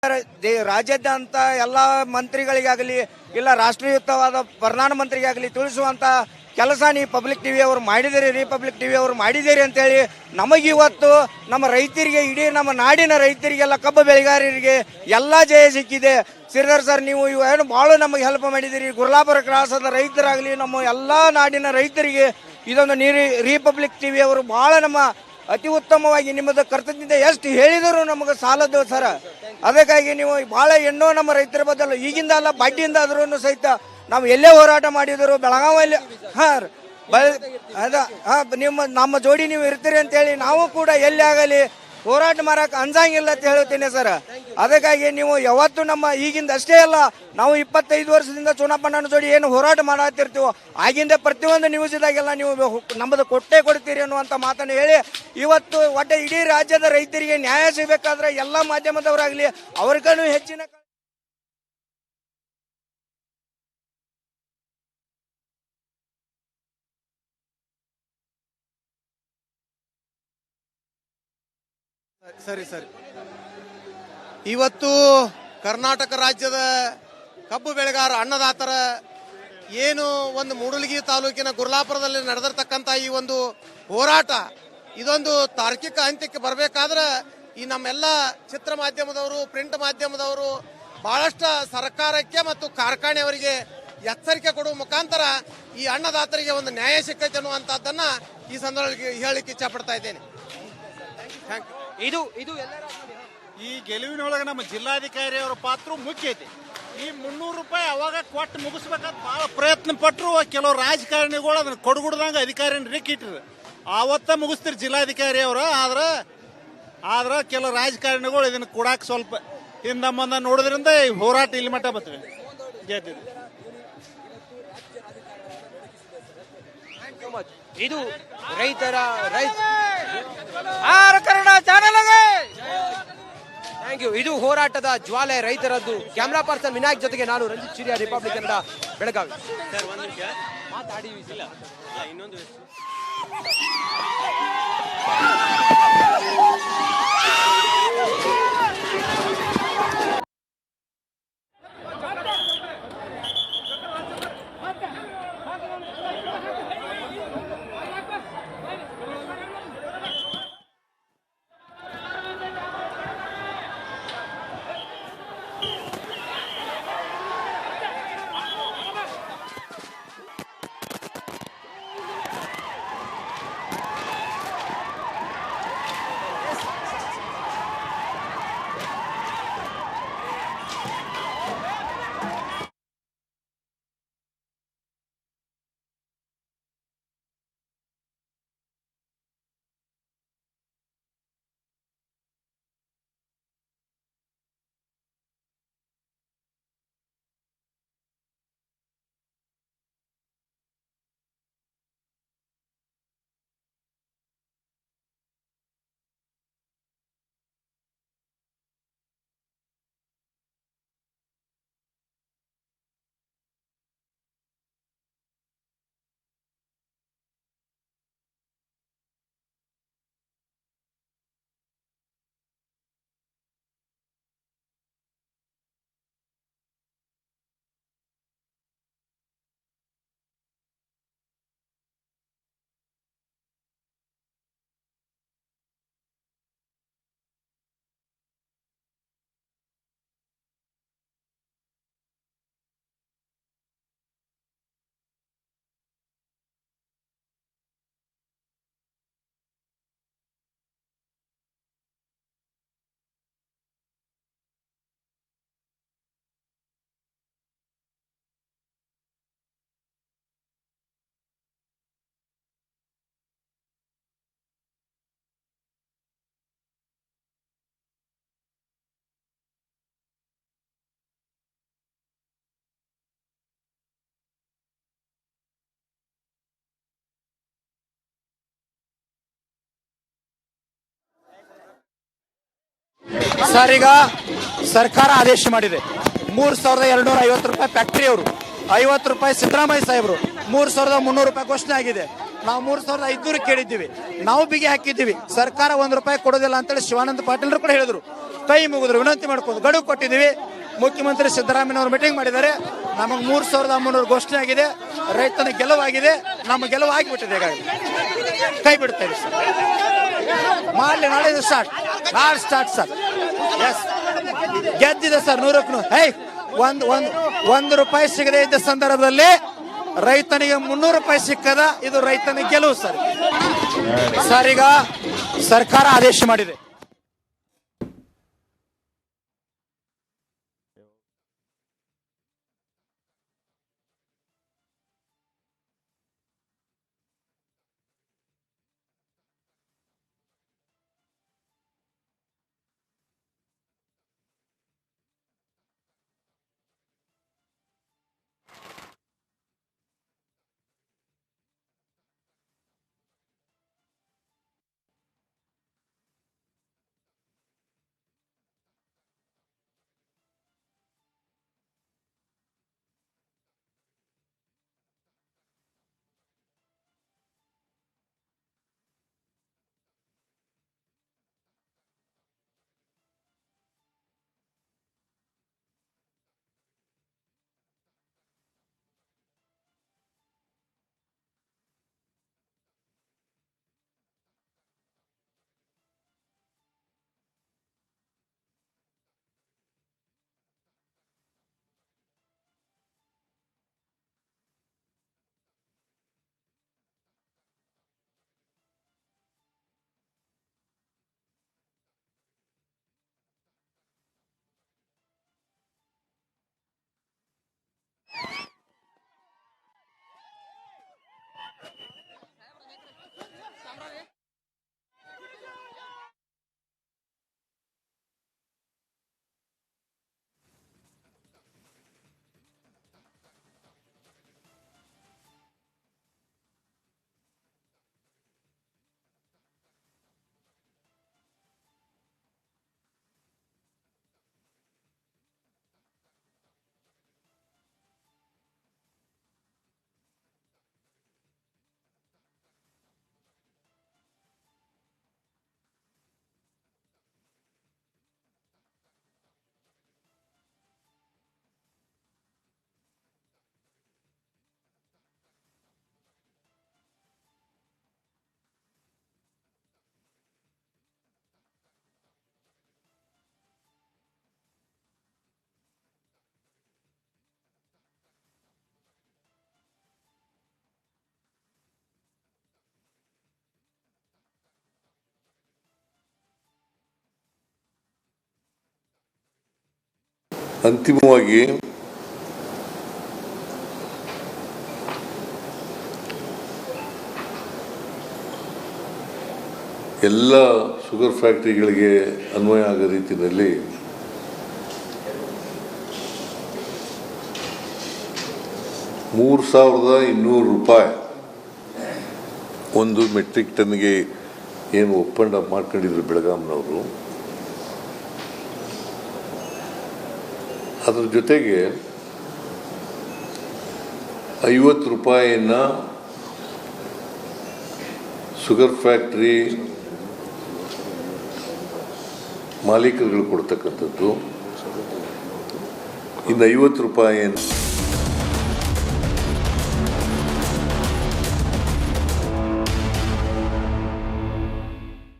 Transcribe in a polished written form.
ರಾಜ್ಯಾದ್ಯಂತ ಎಲ್ಲ ಮಂತ್ರಿಗಳಿಗಾಗಲಿ ಇಲ್ಲ ರಾಷ್ಟ್ರೀಯವಾದ ಪ್ರಧಾನಮಂತ್ರಿಗಾಗಲಿ ತಿಳಿಸುವಂತ ಕೆಲಸ ನೀವು ಪಬ್ಲಿಕ್ ಟಿವಿ ಅವರು ಮಾಡಿದಿರಿ, ರಿಪಬ್ಲಿಕ್ ಟಿವಿ ಅವರು ಮಾಡಿದಿರಿ ಅಂತೇಳಿ ನಮಗಿವತ್ತು ನಮ್ಮ ರೈತರಿಗೆ, ಇಡೀ ನಮ್ಮ ನಾಡಿನ ರೈತರಿಗೆಲ್ಲ, ಕಬ್ಬು ಬೆಳೆಗಾರರಿಗೆ ಎಲ್ಲ ಜಯ ಸಿಕ್ಕಿದೆ. ಶ್ರೀಧರ್ ಸರ್, ನೀವು ಏನು ಭಾಳ ನಮಗೆ ಹೆಲ್ಪ್ ಮಾಡಿದಿರಿ. ಗುರ್ಲಾಪುರ ಕ್ರಾಸದ ರೈತರಾಗಲಿ, ನಮ್ಮ ಎಲ್ಲ ನಾಡಿನ ರೈತರಿಗೆ ಇದೊಂದು ರಿಪಬ್ಲಿಕ್ ಟಿವಿ ಅವರು ಭಾಳ ನಮ್ಮ ಅತಿ ಉತ್ತಮವಾಗಿ ನಿಮ್ಮದು ಕರ್ತವ್ಯದಿಂದ ಎಷ್ಟು ಹೇಳಿದರೂ ನಮಗೆ ಸಾಲದು ಸರ್. ಅದಕ್ಕಾಗಿ ನೀವು ಭಾಳ ಎಣ್ಣೋ ನಮ್ಮ ರೈತರ ಬದಲು ಈಗಿಂದ ಅಲ್ಲ, ಬಡ್ಡಿಯಿಂದ ಆದ್ರೂ ಸಹಿತ ನಾವು ಎಲ್ಲೇ ಹೋರಾಟ ಮಾಡಿದ್ರು ಬೆಳಗಾವಿಯಲ್ಲಿ ನಮ್ಮ ಜೋಡಿ ನೀವು ಇರ್ತೀರಿ ಅಂತೇಳಿ ನಾವು ಕೂಡ ಎಲ್ಲಿ ಆಗಲಿ ಹೋರಾಟ ಮಾಡಕ್ಕೆ ಅಂಜಂಗಿಲ್ಲ ಅಂತ ಹೇಳುತ್ತೇನೆ ಸರ್. ಅದಕ್ಕಾಗಿ ನೀವು ಯಾವತ್ತು ನಮ್ಮ ಈಗಿಂದ ಅಷ್ಟೇ ಅಲ್ಲ, ನಾವು 25 ವರ್ಷದಿಂದ ಚುನಾವಣಾ ಜೋಡಿ ಏನು ಹೋರಾಟ ಮಾಡತ್ತಿರ್ತೀವೋ ಆಗಿಂದ ಪ್ರತಿಯೊಂದು ನ್ಯೂಸ್ ಇದಾಗೆಲ್ಲ ನೀವು ನಮ್ಮದು ಕೊಟ್ಟೇ ಕೊಡ್ತೀರಿ ಅನ್ನುವಂಥ ಮಾತನ್ನು ಹೇಳಿ ಇವತ್ತು ಒಟ್ಟೆ ಇಡೀ ರಾಜ್ಯದ ರೈತರಿಗೆ ನ್ಯಾಯ ಸಿಗಬೇಕಾದ್ರೆ ಎಲ್ಲ ಮಾಧ್ಯಮದವರಾಗಲಿ ಅವ್ರಿಗೂ ಹೆಚ್ಚಿನ ಸರಿ. ಇವತ್ತು ಕರ್ನಾಟಕ ರಾಜ್ಯದ ಕಬ್ಬು ಬೆಳೆಗಾರ ಅನ್ನದಾತರ ಏನು ಒಂದು ಮೂಡಲಗಿ ತಾಲೂಕಿನ ಗುರ್ಲಾಪುರದಲ್ಲಿ ನಡೆದಿರ್ತಕ್ಕಂಥ ಈ ಒಂದು ಹೋರಾಟ ಇದೊಂದು ತಾರ್ಕಿಕ ಅಂತ್ಯಕ್ಕೆ ಬರಬೇಕಾದ್ರೆ ಈ ನಮ್ಮೆಲ್ಲ ಚಿತ್ರ ಮಾಧ್ಯಮದವರು, ಪ್ರಿಂಟ್ ಮಾಧ್ಯಮದವರು ಬಹಳಷ್ಟು ಸರ್ಕಾರಕ್ಕೆ ಮತ್ತು ಕಾರ್ಖಾನೆಯವರಿಗೆ ಎಚ್ಚರಿಕೆ ಕೊಡುವ ಮುಖಾಂತರ ಈ ಅನ್ನದಾತರಿಗೆ ಒಂದು ನ್ಯಾಯ ಸಿಕ್ಕೈತೆ ಅನ್ನುವಂಥದ್ದನ್ನ ಈ ಸಂದರ್ಭದಲ್ಲಿ ಹೇಳಲಿಕ್ಕೆ ಇಚ್ಛೆ ಪಡ್ತಾ ಇದ್ದೇನೆ. ಇದು ಈ ಗೆಲುವಿನೊಳಗೆ ನಮ್ಮ ಜಿಲ್ಲಾಧಿಕಾರಿ ಅವರ ಪಾತ್ರ ಮುಖ್ಯ ಐತಿ. ಈ 300 ರೂಪಾಯಿ ಅವಾಗ ಕೊಟ್ಟು ಮುಗಿಸ್ಬೇಕಂತ ಬಹಳ ಪ್ರಯತ್ನ ಪಟ್ಟರು. ಕೆಲವು ರಾಜಕಾರಣಿಗಳು ಅದನ್ನ ಕೊಡಗುಡ್ದಂಗ ಅಧಿಕಾರಿನ ರಿಕ್ಕಿಟ್ರು, ಆವತ್ತ ಮುಗಿಸ್ತಿರು ಜಿಲ್ಲಾಧಿಕಾರಿ ಅವರು. ಆದ್ರ ಕೆಲವು ರಾಜಕಾರಣಿಗಳು ಇದನ್ನ ಕೊಡಾಕ್ ಸ್ವಲ್ಪ ಹಿಂದ ಮುಂದ ನೋಡೋದ್ರಿಂದ ಈ ಹೋರಾಟ ಇಲ್ಲಿ ಮಟ್ಟ ಬರ್ತವೆ ಗೆದ್ದಿದೆ. ಇದು ರೈತರ ಕನ್ನಡ ಚಾನೆಲ್. Thank you. ಇದು ಹೋರಾಟದ ಜ್ವಾಲೆ ರೈತರದ್ದು. ಕ್ಯಾಮ್ರಾ ಪರ್ಸನ್ ವಿನಾಯಕ್ ಜೊತೆಗೆ ನಾನು ರಂಜಿತ್ ಚಿರಿಯ, ರಿಪಬ್ಲಿಕ್ ಕನ್ನಡ, ಬೆಳಗಾವಿ. ಮಾತಾಡಿ ಇನ್ನೊಂದು ಸರ್, ಈಗ ಸರ್ಕಾರ ಆದೇಶ ಮಾಡಿದೆ 3250 ರೂಪಾಯಿ ಫ್ಯಾಕ್ಟರಿ ಅವರು, 50 ರೂಪಾಯಿ ಸಿದ್ದರಾಮಯ್ಯ ಸಾಹೇಬರು, 3300 ರೂಪಾಯಿ ಘೋಷಣೆ ಆಗಿದೆ. ನಾವು 3500 ಕೇಳಿದ್ದೀವಿ, ನಾವು ಬಿಗಿ ಹಾಕಿದ್ದೀವಿ. ಸರ್ಕಾರ 1 ರೂಪಾಯಿ ಕೊಡೋದಿಲ್ಲ ಅಂತೇಳಿ ಶಿವಾನಂದ ಪಾಟೀಲ್ರು ಕೂಡ ಹೇಳಿದ್ರು. ಕೈ ಮುಗಿದ್ರು ವಿನಂತಿ ಮಾಡ್ಕೊಂಡು ಗಡುವು ಕೊಟ್ಟಿದ್ದೀವಿ. ಮುಖ್ಯಮಂತ್ರಿ ಸಿದ್ದರಾಮಯ್ಯನವರು ಮೀಟಿಂಗ್ ಮಾಡಿದ್ದಾರೆ. ನಮಗೆ 3,300 ಘೋಷಣೆ ಆಗಿದೆ. ರೈತನ ಗೆಲುವಾಗಿದೆ. ನಮ್ಮ ಗೆಲುವು ಆಗಿಬಿಟ್ಟಿದೆ. ಈಗಾಗಲೇ ಕೈ ಬಿಡ್ತೇವೆ ಸರ್. ಮಾಡಲಿ, ನಾಳೆ ಸ್ಟಾರ್ಟ್, ನಾಳೆ ಸ್ಟಾರ್ಟ್ ಸರ್. ಎಸ್, ಗೆದ್ದಿದೆ ಸರ್ 100ಕ್ಕೆ. ಒಂದು ರೂಪಾಯಿ ಸಿಗದೆ ಇದ್ದ ಸಂದರ್ಭದಲ್ಲಿ ರೈತನಿಗೆ 300 ರೂಪಾಯಿ ಸಿಕ್ಕದ. ಇದು ರೈತನ ಗೆಲುವು ಸರ್. ಸರ್, ಈಗ ಸರ್ಕಾರ ಆದೇಶ ಮಾಡಿದೆ. ಅಂತಿಮವಾಗಿ ಎಲ್ಲ ಶುಗರ್ ಫ್ಯಾಕ್ಟರಿಗಳಿಗೆ ಅನ್ವಯ ಆಗೋ ರೀತಿಯಲ್ಲಿ ₹3,200 ಒಂದು ಮೆಟ್ರಿಕ್ ಟನ್ಗೆ ಏನು ಒಪ್ಪಂದ ಮಾಡ್ಕೊಂಡಿದ್ರು ಬೆಳಗಾಂನವರು. ಅದರ ಜೊತೆಗೆ ₹50 ಶುಗರ್ ಫ್ಯಾಕ್ಟ್ರಿ ಮಾಲೀಕರುಗಳು ಕೊಡ್ತಕ್ಕಂಥದ್ದು. ಇನ್ನು ₹50